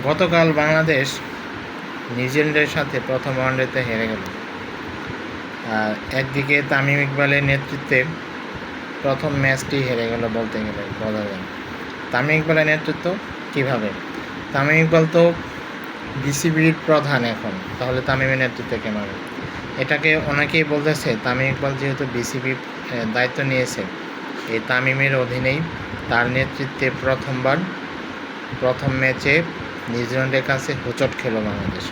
গতকাল বাংলাদেশ নিউজিল্যান্ডের সাথে প্রথম ওয়ানডেতে হেরে গেল। একদিকে তামিম ইকবালের নেতৃত্বে প্রথম ম্যাচটি হেরে গেল বলতে গেলে বলা যায়। তামিম ইকবালের নেতৃত্ব কীভাবে? তামিম ইকবাল তো বিসিবির প্রধান এখন, তাহলে তামিমের নেতৃত্বে কেন হবে? এটাকে অনেকেই বলতেছে তামিম ইকবাল যেহেতু বিসিবির দায়িত্ব নিয়েছে, এই তামিমের অধীনেই তার নেতৃত্বে প্রথম ম্যাচে নিউজিল্যান্ডের কাছে হোঁচট খেল বাংলাদেশ।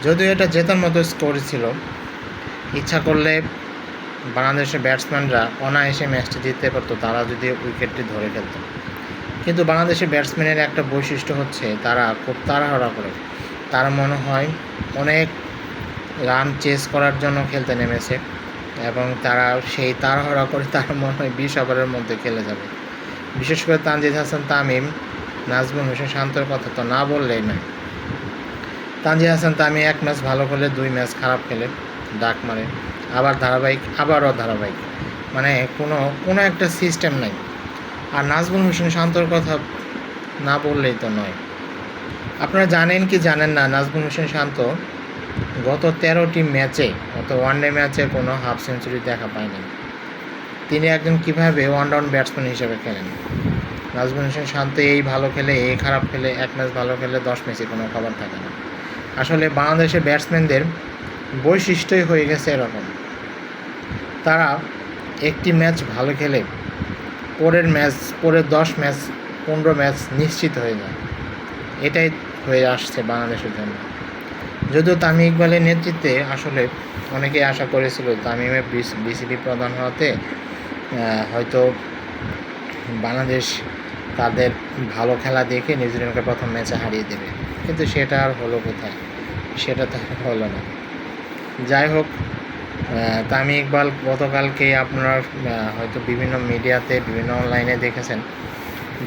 যদিও এটা জেতার মতো স্কোর ছিল, ইচ্ছা করলে বাংলাদেশের ব্যাটসম্যানরা অনায়াসে ম্যাচটি জিততে পারত তারা যদি উইকেটটি ধরে ফেলত। কিন্তু বাংলাদেশের ব্যাটসম্যানের একটা বৈশিষ্ট্য হচ্ছে তারা খুব তাড়াহুড়া করে, তার মনে হয় অনেক রান চেস করার জন্য খেলতে নেমেছে এবং তারা সেই তাড়াহুড়া করে তার মনে হয় 20 ওভারের মধ্যে খেলে যাবে। বিশেষ করে তানজিদ হাসান তামিম, নাজমুল হোসেন শান্তর কথা তো না বললেই নয়। তানজিদ হাসান তামিম এক ম্যাচ ভালো খেলে 2 ম্যাচ খারাপ খেলে ডাক মারে, আবারও ধারাবাহিক, মানে কোনো একটা সিস্টেম নাই। আর নাজমুল হোসেন শান্তর কথা না বললেই তো নয়। আপনারা জানেন কি জানেন না, নাজমুল হোসেন শান্ত গত 13টি ম্যাচে, গত ওয়ানডে ম্যাচে কোনো হাফ সেঞ্চুরি দেখা পায়নি। তিনি একজন কীভাবে ওয়ান-ডাউন ব্যাটসম্যান হিসেবে খেলেন? নাজমুল হোসেন শান্ত এই ভালো খেলে, এই খারাপ খেলে, এক ম্যাচ ভালো খেলে 10 ম্যাচে কোনো খবর থাকে না। আসলে বাংলাদেশের ব্যাটসম্যানদের বৈশিষ্ট্যই হয়ে গেছে এরকম, তারা একটি ম্যাচ ভালো খেলে পরের 10 ম্যাচ 15 ম্যাচ নিশ্চিত হয়ে যায়। এটাই হয়ে আসছে বাংলাদেশের জন্য। যদিও তামিম ইকবালের নেতৃত্বে আসলে অনেকেই আশা করেছিল তামিমের বিসিবি প্রধান হওয়াতে হয়তো বাংলাদেশ তাদের ভালো খেলা দেখে নিউজিল্যান্ডকে প্রথম ম্যাচে হারিয়ে দেবে, কিন্তু সেটা আর হলো কোথায়? সেটা তো হলো না। যাই হোক, তামিম ইকবাল গতকালকে আপনারা হয়তো বিভিন্ন মিডিয়াতে, বিভিন্ন অনলাইনে দেখেছেন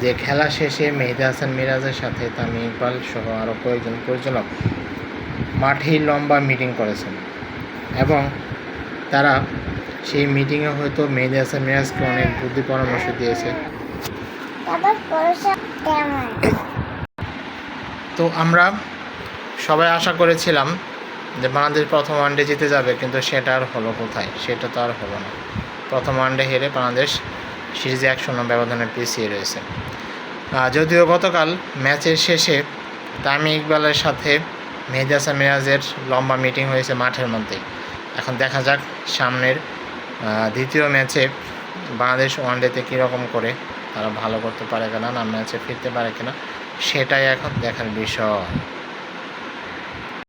যে খেলা শেষে মেহেদী হাসান মিরাজের সাথে তামিম ইকবাল সহ আরও কয়েকজন পরিচালক মাঠেই লম্বা মিটিং করেছেন এবং তারা সেই মিটিংয়ে হয়তো মেহেদী হাসান মিরাজকে অনেক বুদ্ধি পরামর্শ দিয়েছে। তো আমরা সবাই আশা করেছিলাম যে বাংলাদেশ প্রথম ওয়ানডে জিতে যাবে, কিন্তু সেটা আর হলো কোথায়? সেটা তো আর হলো না। প্রথম ওয়ানডে হেরে বাংলাদেশ সিরিজে 1-0 ব্যবধানে পিছিয়ে রয়েছে। যদিও গতকাল ম্যাচের শেষে তামিম ইকবালের সাথে মেহেদী হাসান মিরাজের লম্বা মিটিং হয়েছে মাঠের মধ্যেই। এখন দেখা যাক সামনের দ্বিতীয় ম্যাচে বাংলাদেশ ওয়ানডেতে কীরকম করে তারা ভালো করতে পারে কিনা, না ম্যাচে ফিরতে পারে কিনা, সেটাই এখন দেখার বিষয়।